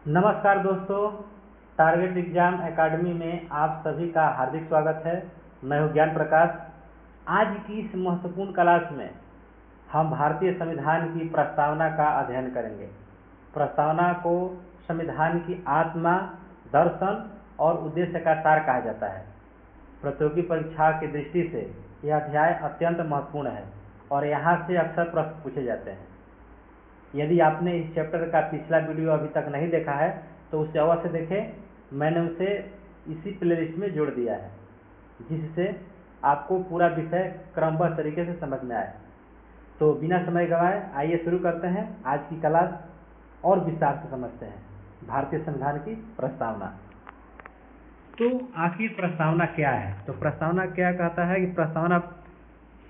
नमस्कार दोस्तों, target exam academy में आप सभी का हार्दिक स्वागत है। मैं हूं ज्ञान प्रकाश। आज की इस महत्वपूर्ण क्लास में हम भारतीय संविधान की प्रस्तावना का अध्ययन करेंगे। प्रस्तावना को संविधान की आत्मा, दर्शन और उद्देश्य का सार कहा जाता है। प्रतियोगी परीक्षा की दृष्टि से यह अध्याय अत्यंत महत्वपूर्ण है और यहाँ से अक्सर प्रश्न पूछे जाते हैं। यदि आपने इस चैप्टर का पिछला वीडियो अभी तक नहीं देखा है तो उसे अवश्य देखें। मैंने उसे इसी प्लेलिस्ट में जोड़ दिया है, जिससे आपको पूरा विषय क्रमबद्ध तरीके से समझ में आए। तो बिना समय गंवाए आइए शुरू करते हैं आज की क्लास और विस्तार से समझते हैं भारतीय संविधान की प्रस्तावना। तो आखिर प्रस्तावना क्या है? तो प्रस्तावना क्या कहता है कि प्रस्तावना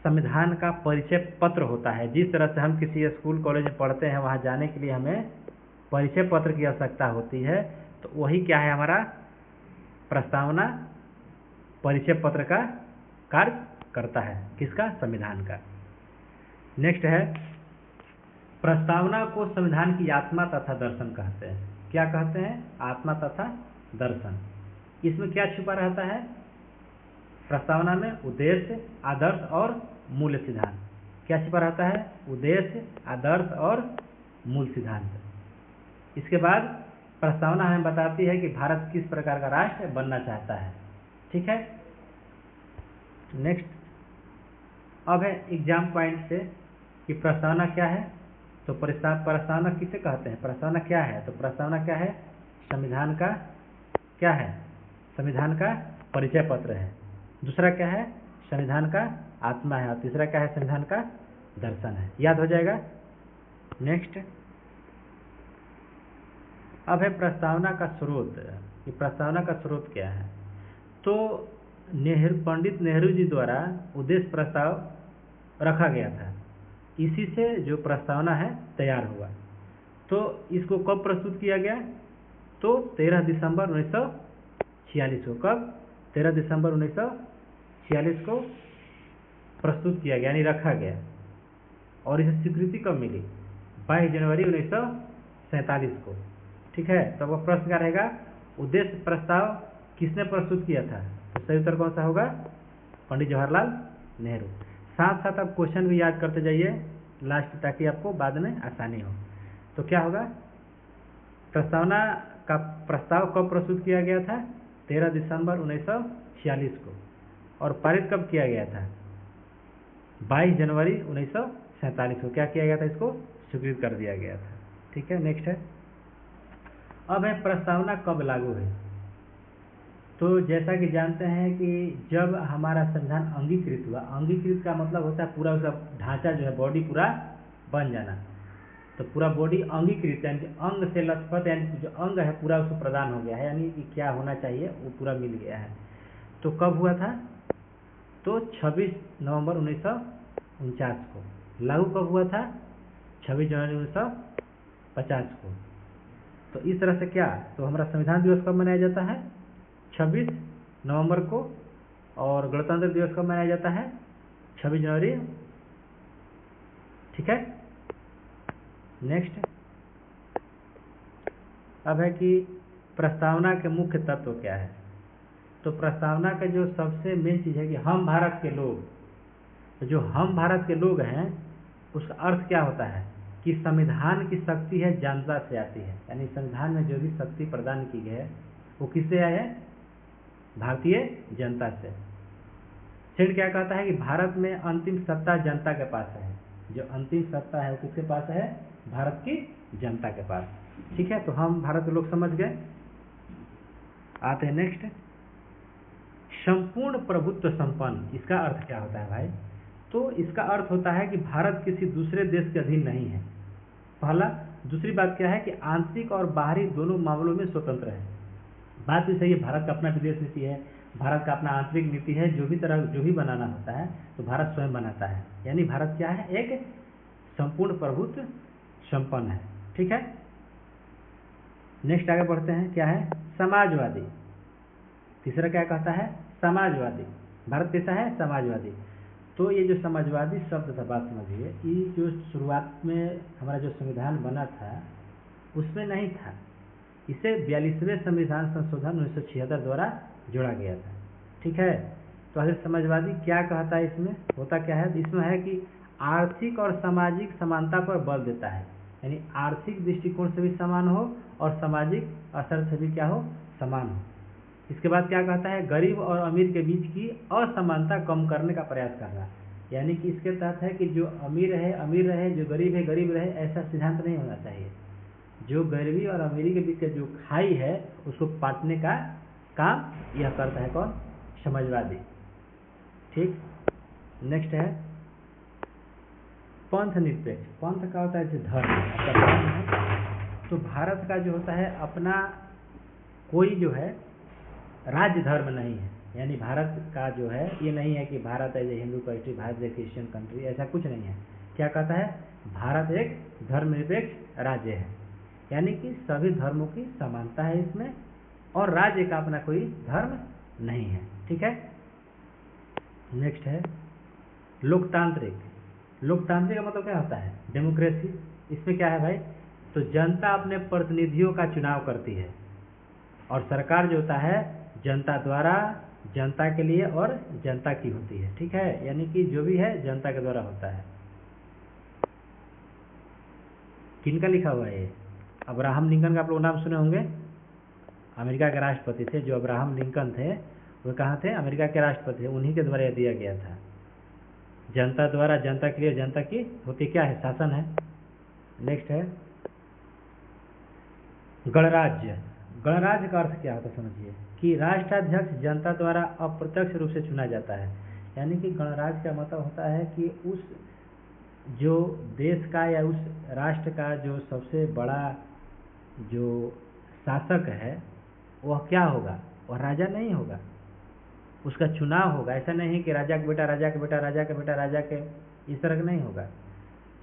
संविधान का परिचय पत्र होता है। जिस तरह से हम किसी स्कूल कॉलेज में पढ़ते हैं, वहाँ जाने के लिए हमें परिचय पत्र की आवश्यकता होती है, तो वही क्या है हमारा प्रस्तावना परिचय पत्र का कार्य करता है। किसका? संविधान का। नेक्स्ट है, प्रस्तावना को संविधान की आत्मा तथा दर्शन कहते हैं। क्या कहते हैं? आत्मा तथा दर्शन। इसमें क्या छुपा रहता है? प्रस्तावना में उद्देश्य, आदर्श और मूल सिद्धांत। क्या छिपा रहता है? उद्देश्य, आदर्श और मूल सिद्धांत। इसके बाद प्रस्तावना हमें बताती है कि भारत किस प्रकार का राष्ट्र बनना चाहता है। ठीक है। नेक्स्ट, अब है एग्जाम पॉइंट से कि प्रस्तावना क्या है। तो प्रस्तावना किसे कहते हैं? प्रस्तावना क्या है? तो प्रस्तावना क्या है? संविधान का क्या है? संविधान का परिचय पत्र है। दूसरा क्या है? संविधान का आत्मा है। और तीसरा क्या है? संविधान का दर्शन है। याद हो जाएगा। नेक्स्ट, अब है प्रस्तावना का स्रोत। ये प्रस्तावना का स्रोत क्या है? तो पंडित नेहरू जी द्वारा उद्देश्य प्रस्ताव रखा गया था। इसी से जो प्रस्तावना है तैयार हुआ। तो इसको कब प्रस्तुत किया गया? तो 13 दिसंबर 1946 को। कब? 13 दिसंबर 1946 को प्रस्तुत किया गया, यानी रखा गया। और इसे स्वीकृति कब मिली? 22 जनवरी 1947 को। ठीक है। तो वह प्रश्न क्या रहेगा? उद्देश्य प्रस्ताव किसने प्रस्तुत किया था? तो सही उत्तर कौन सा होगा? पंडित जवाहरलाल नेहरू। साथ साथ आप क्वेश्चन भी याद करते जाइए लास्ट, ताकि आपको बाद में आसानी हो। तो क्या होगा? प्रस्तावना का प्रस्ताव कब प्रस्तुत किया गया था? 13 दिसंबर 1946 को। और पारित कब किया गया था? 22 जनवरी 1947 को। क्या किया गया था? इसको स्वीकृत कर दिया गया था। ठीक है। नेक्स्ट है, अब है प्रस्तावना कब लागू है। तो जैसा कि जानते हैं कि जब हमारा संविधान अंगीकृत हुआ, अंगीकृत का मतलब होता है पूरा उसका ढांचा जो है, बॉडी पूरा बन जाना। तो पूरा बॉडी अंगीकृत, यानी अंग से लथपथ, यानी जो अंग है पूरा उसको प्रदान हो गया है, यानी कि क्या होना चाहिए वो पूरा मिल गया है। तो कब हुआ था? तो 26 नवंबर 1949 को। लागू कब हुआ था? 26 जनवरी 1950 को। तो इस तरह से क्या, तो हमारा संविधान दिवस कब मनाया जाता है? 26 नवंबर को। और गणतंत्र दिवस कब मनाया जाता है? 26 जनवरी। ठीक है। नेक्स्ट, अब है कि प्रस्तावना के मुख्य तत्व क्या है। तो प्रस्तावना का जो सबसे मेन चीज है कि हम भारत के लोग, तो जो हम भारत के लोग हैं उसका अर्थ क्या होता है कि संविधान की शक्ति है जनता से आती है, यानी संविधान में जो भी शक्ति प्रदान की गई है वो किससे आई है? भारतीय जनता से। सेठ क्या कहता है कि भारत में अंतिम सत्ता जनता के पास है। जो अंतिम सत्ता है वो किसके पास है? भारत की जनता के पास। ठीक है। तो हम भारत के लोग समझ गए। आते हैं नेक्स्ट, संपूर्ण प्रभुत्व संपन्न। इसका अर्थ क्या होता है भाई? तो इसका अर्थ होता है कि भारत किसी दूसरे देश के अधीन नहीं है, पहला। दूसरी बात क्या है कि आंतरिक और बाहरी दोनों मामलों में स्वतंत्र है। बात भी सही है, भारत का अपना विदेश नीति है, भारत का अपना आंतरिक नीति है। जो भी बनाना होता है तो भारत स्वयं बनाता है, यानी भारत क्या है? एक संपूर्ण प्रभुत्व संपन्न है। ठीक है। नेक्स्ट आगे बढ़ते हैं, क्या है? समाजवादी। तीसरा क्या कहता है? समाजवादी। भारत कैसा है? समाजवादी। तो ये जो समाजवादी शब्द था, बात समझिए, ये जो शुरुआत में हमारा जो संविधान बना था उसमें नहीं था। इसे 42वें संविधान संशोधन 1976 द्वारा जोड़ा गया था। ठीक है, तो आखिर समाजवादी क्या कहता है, इसमें होता क्या है, इसमें है कि आर्थिक और सामाजिक समानता पर बल देता है, यानी आर्थिक दृष्टिकोण से भी समान हो और सामाजिक असर से भी क्या हो, समान हो। इसके बाद क्या कहता है, गरीब और अमीर के बीच की असमानता कम करने का प्रयास करना, यानी कि इसके तहत है कि जो अमीर है अमीर रहे, जो गरीब है गरीब रहे, ऐसा सिद्धांत नहीं होना चाहिए। जो गरीबी और अमीरी के बीच का जो खाई है उसको पाटने का काम यह करता है कौन, समाजवादी। ठीक, नेक्स्ट है पंथ निरपेक्ष। पंथ का होता है जो धर्म है, तो भारत का जो होता है अपना कोई जो है राज्य धर्म नहीं है, यानी भारत का जो है ये नहीं है कि Bharat as a Hindu country, Bharat as a Christian country, ऐसा कुछ नहीं है। क्या कहता है, भारत एक धर्मनिरपेक्ष राज्य है, यानी कि सभी धर्मों की समानता है इसमें, और राज्य का अपना कोई धर्म नहीं है। ठीक है, नेक्स्ट है लोकतांत्रिक। लोकतांत्रिक का मतलब क्या होता है, डेमोक्रेसी। इसमें क्या है भाई, तो जनता अपने प्रतिनिधियों का चुनाव करती है और सरकार जो होता है जनता द्वारा, जनता के लिए और जनता की होती है। ठीक है, यानी कि जो भी है जनता के द्वारा होता है। किनका लिखा हुआ है ये, अब्राहम लिंकन का आप लोग नाम सुने होंगे, अमेरिका के राष्ट्रपति थे जो अब्राहम लिंकन थे, वो कहाँ थे, अमेरिका के राष्ट्रपति थे, उन्हीं के द्वारा दिया गया था। जनता द्वारा, जनता के लिए, जनता की होती क्या है, शासन है। नेक्स्ट है गणराज्य। गणराज्य का अर्थ क्या होता है समझिए, कि राष्ट्राध्यक्ष जनता द्वारा अप्रत्यक्ष रूप से चुना जाता है, यानी कि गणराज्य का मतलब होता है कि उस जो देश का या उस राष्ट्र का जो सबसे बड़ा जो शासक है वह क्या होगा, वह राजा नहीं होगा, उसका चुनाव होगा। ऐसा नहीं कि राजा के बेटा राजा के बेटा, राजा के बेटा राजा के, इस तरह का नहीं होगा।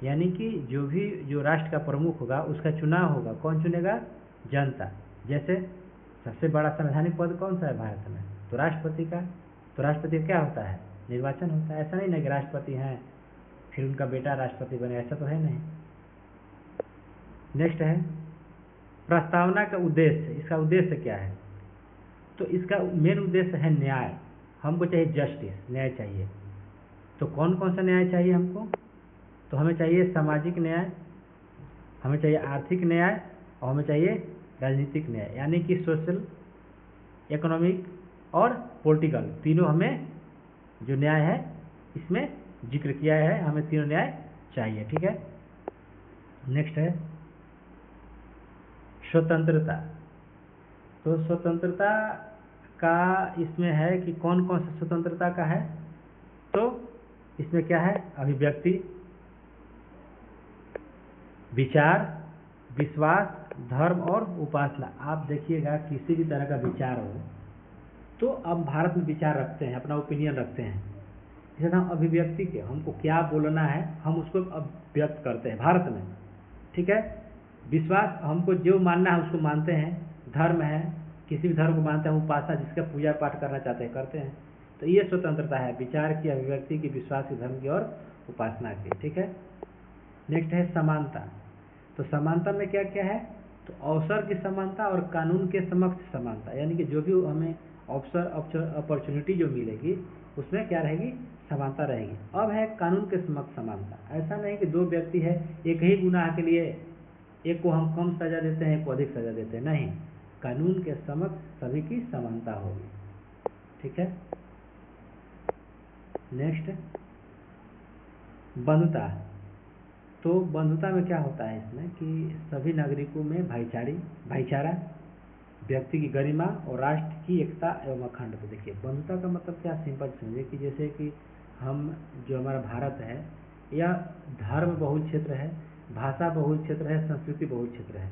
यानी कि जो भी जो राष्ट्र का प्रमुख होगा उसका चुनाव होगा। कौन चुनेगा, जनता। जैसे सबसे बड़ा संवैधानिक पद कौन सा है भारत में, तो राष्ट्रपति का। तो राष्ट्रपति क्या होता है, निर्वाचन होता है। ऐसा नहीं ना कि राष्ट्रपति हैं फिर उनका बेटा राष्ट्रपति बने, ऐसा तो है नहीं। नेक्स्ट है प्रस्तावना का उद्देश्य। इसका उद्देश्य क्या है, तो इसका मेन उद्देश्य है न्याय। हमको चाहिए जस्टिस, न्याय चाहिए। तो कौन कौन सा न्याय चाहिए हमको, तो हमें चाहिए सामाजिक न्याय, हमें चाहिए आर्थिक न्याय, और हमें चाहिए राजनीतिक न्याय, यानी कि सोशल, इकोनॉमिक और पॉलिटिकल, तीनों हमें जो न्याय है इसमें जिक्र किया है, हमें तीनों न्याय चाहिए। ठीक है, नेक्स्ट है स्वतंत्रता। तो स्वतंत्रता का इसमें है कि कौन कौन सा स्वतंत्रता का है, तो इसमें क्या है, अभिव्यक्ति, विचार, विश्वास, धर्म और उपासना। आप देखिएगा किसी भी तरह का विचार हो तो अब भारत में विचार रखते हैं, अपना ओपिनियन रखते हैं। जैसे हम अभिव्यक्ति के, हमको क्या बोलना है हम उसको अब व्यक्त करते हैं भारत में। ठीक है, विश्वास, हमको जो मानना है उसको मानते हैं। धर्म है, किसी भी धर्म को मानते हैं। उपासना, जिसका पूजा पाठ करना चाहते हैं करते हैं। तो ये स्वतंत्रता है, विचार की, अभिव्यक्ति की, विश्वास की, धर्म की और उपासना की। ठीक है, नेक्स्ट है समानता। तो समानता में क्या क्या है, तो अवसर की समानता और कानून के समक्ष समानता, यानी कि जो भी हमें अवसर अपॉर्चुनिटी जो मिलेगी उसमें क्या रहेगी, समानता रहेगी। अब है कानून के समक्ष समानता। ऐसा नहीं कि दो व्यक्ति है, एक ही गुनाह के लिए एक को हम कम सजा देते हैं, एक को अधिक सजा देते हैं, नहीं, कानून के समक्ष सभी की समानता होगी। ठीक है, नेक्स्ट बंधुता। तो बंधुता में क्या होता है इसमें कि सभी नागरिकों में भाईचारा, व्यक्ति की गरिमा और राष्ट्र की एकता एवं अखंडता। देखिए बंधुता का मतलब क्या, सिंपल समझिए कि जैसे कि हम जो हमारा भारत है यह धर्म बहुल क्षेत्र है, भाषा बहुल क्षेत्र है, संस्कृति बहुल क्षेत्र है।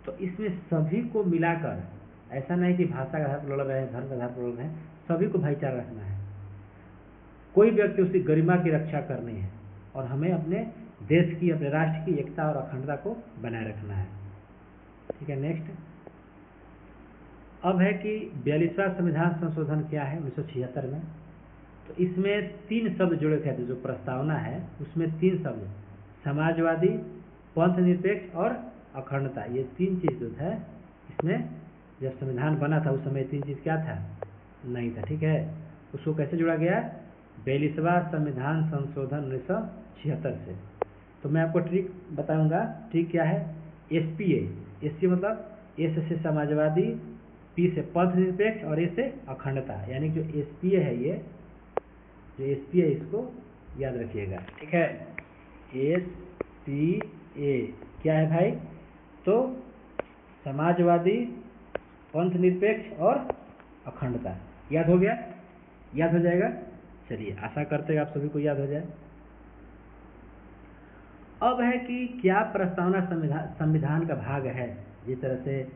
तो इसमें सभी को मिलाकर, ऐसा नहीं कि भाषा का आधार पर लड़ रहे हैं, धर्म का आधार पर लड़ रहे हैं, सभी को भाईचारा रखना है। कोई व्यक्ति उसकी गरिमा की रक्षा करनी है और हमें अपने देश की, अपने राष्ट्र की एकता और अखंडता को बनाए रखना है। ठीक है, नेक्स्ट अब है कि 42वां संविधान संशोधन क्या है 1976 में। तो इसमें 3 शब्द जोड़े गए थे। जो प्रस्तावना है उसमें 3 शब्द, समाजवादी, पंथ निरपेक्ष और अखंडता, ये 3 चीज जो है इसमें जब संविधान बना था उस समय 3 चीज़ क्या था, नहीं था। ठीक है, उसको कैसे जोड़ा गया, 42वां संविधान संशोधन 1976 से। तो मैं आपको ट्रिक बताऊंगा। ट्रिक क्या है, SPA। SPA मतलब एस से समाजवादी, P से पंथ निरपेक्ष और ए से अखंडता, यानी जो SPA है, ये जो SPA है इसको याद रखिएगा। ठीक है, SPA क्या है भाई, तो समाजवादी, पंथ निरपेक्ष और अखंडता। याद हो गया, याद हो जाएगा। चलिए, आशा करते हैं आप सभी को याद हो जाए। अब है कि क्या प्रस्तावना संविधान का भाग है। जिस तरह से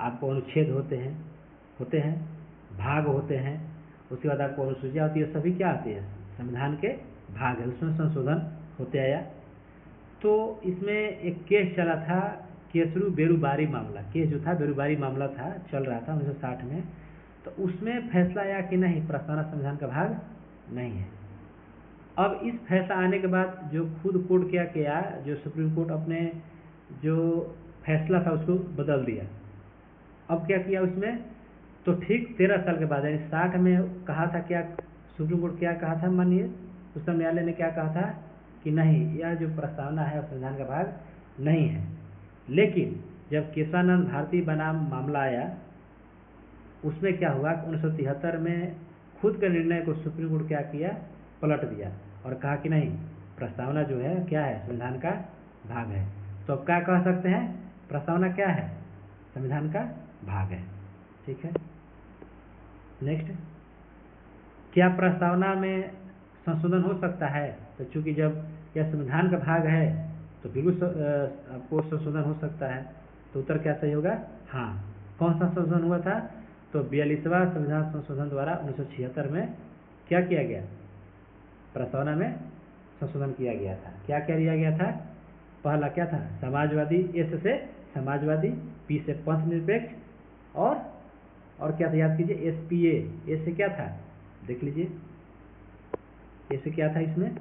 आपको अनुच्छेद होते हैं, भाग होते हैं, उसके बाद आपको अनुसूचियाँ होती है, सभी क्या आती है, संविधान के भाग है, उसमें संशोधन होते आया। तो इसमें एक केस चला था, केसरू बेरुबारी मामला। केस जो था बेरुबारी मामला था, चल रहा था 1960 में। तो उसमें फैसला आया कि नहीं, प्रस्तावना संविधान का भाग नहीं है। अब इस फैसला आने के बाद जो खुद कोर्ट क्या किया, जो सुप्रीम कोर्ट अपने जो फैसला था उसको बदल दिया। अब क्या किया उसमें, तो ठीक 13 साल के बाद, यानी 60 में कहा था, क्या सुप्रीम कोर्ट क्या कहा था, मानिए उच्चतम न्यायालय ने क्या कहा था कि नहीं, यह जो प्रस्तावना है संविधान का भाग नहीं है। लेकिन जब केशवानंद भारती बनाम मामला आया, उसमें क्या हुआ, 1973 में खुद के निर्णय को सुप्रीम कोर्ट क्या किया, पलट दिया और कहा कि नहीं, प्रस्तावना जो है क्या है, संविधान का भाग है। तो अब क्या कह सकते हैं, प्रस्तावना क्या है, संविधान का भाग है। ठीक है, नेक्स्ट, क्या प्रस्तावना में संशोधन हो सकता है। तो चूंकि जब यह संविधान का भाग है तो बिल्कुल आपको संशोधन हो सकता है। तो उत्तर क्या सही होगा, हाँ। कौन सा संशोधन हुआ था, तो 42वां संविधान संशोधन द्वारा 1976 में क्या किया गया, प्रस्तावना में संशोधन किया गया था। क्या क्या दिया गया था, पहला क्या था, समाजवादी, एस से समाजवादी, पी से पंथ निरपेक्ष और क्या था, याद कीजिए, SPA। ए से क्या था, देख लीजिए, ए से क्या था, इसमें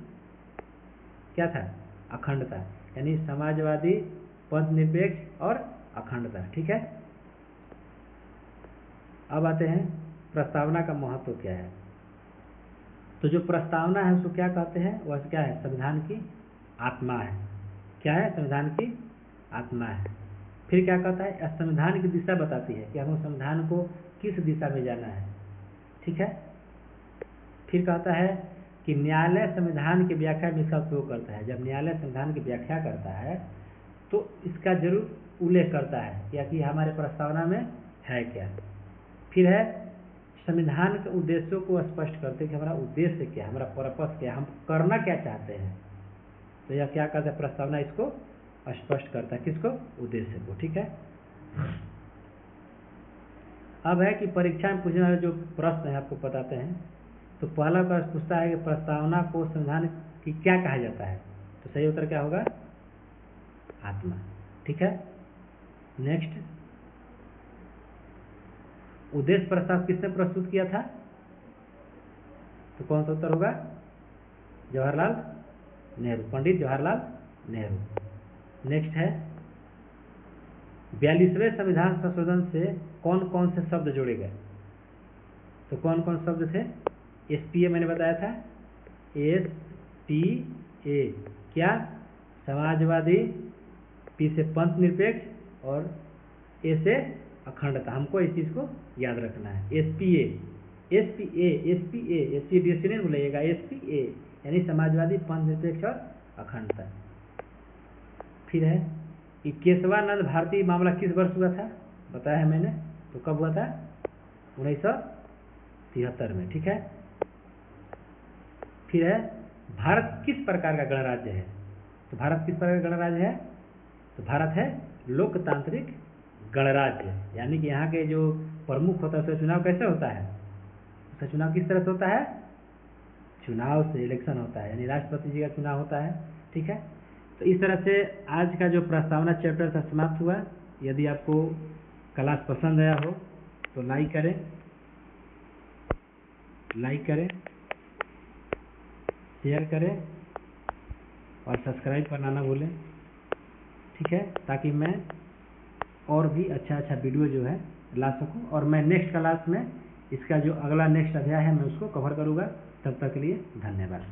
क्या था, अखंडता, यानी समाजवादी, पंथ निरपेक्ष और अखंडता। ठीक है, अब आते हैं प्रस्तावना का महत्व क्या है। तो जो प्रस्तावना है उसको क्या कहते हैं, वह क्या है, संविधान की आत्मा है। क्या है, संविधान की आत्मा है। फिर क्या कहता है, संविधान की दिशा बताती है कि हमें संविधान को किस दिशा में जाना है। ठीक है, फिर कहता है कि न्यायालय संविधान की व्याख्या में इसका उपयोग करता है। जब न्यायालय संविधान की व्याख्या करता है तो इसका जरूर उल्लेख करता है कि हमारे प्रस्तावना में है क्या। फिर है संविधान के उद्देश्यों को स्पष्ट करते कि हमारा उद्देश्य क्या है, हमारा पर्पस क्या है, हम करना क्या चाहते हैं। तो यह क्या करता है, प्रस्तावना इसको स्पष्ट करता है, किसको, उद्देश्य को। ठीक है, अब है कि परीक्षा में पूछने वाले जो प्रश्न है आपको बताते हैं। तो पहला प्रश्न पूछता है कि प्रस्तावना को संविधान की क्या कहा जाता है। तो सही उत्तर क्या होगा, आत्मा। ठीक है, नेक्स्ट, उद्देश्य प्रस्ताव किसने प्रस्तुत किया था। तो कौन सा उत्तर होगा, जवाहरलाल नेहरू, पंडित जवाहरलाल नेहरू। नेक्स्ट है 42वें संविधान संशोधन से कौन कौन से शब्द जोड़े गए। तो कौन कौन शब्द थे, SPA मैंने बताया था, SPA क्या, समाजवादी, P से पंथ निरपेक्ष और A से अखंडता। हमको इस चीज को याद रखना है, SPA नहीं भूलिएगा, SPA यानी समाजवादी, पंथ निरपेक्ष और अखंडता। फिर है कि केशवानंद भारती मामला किस वर्ष हुआ था, बताया है मैंने। तो कब हुआ था, 1973 में। ठीक है, फिर है भारत किस प्रकार का गणराज्य है। तो भारत किस प्रकार का गणराज्य है, तो भारत है लोकतांत्रिक गणराज्य, यानी कि यहाँ के जो प्रमुख होता है उसका चुनाव कैसे होता है, उसका चुनाव किस तरह से होता है, चुनाव से, इलेक्शन होता है, यानी राष्ट्रपति जी का चुनाव होता है। ठीक है, तो इस तरह से आज का जो प्रस्तावना चैप्टर था समाप्त हुआ। यदि आपको क्लास पसंद आया हो तो लाइक करें, शेयर करें और सब्सक्राइब करना ना भूलें। ठीक है, ताकि मैं और भी अच्छा अच्छा वीडियो जो है ला सकूं, और मैं नेक्स्ट क्लास में इसका जो अगला नेक्स्ट अध्याय है मैं उसको कवर करूँगा। तब तक के लिए धन्यवाद।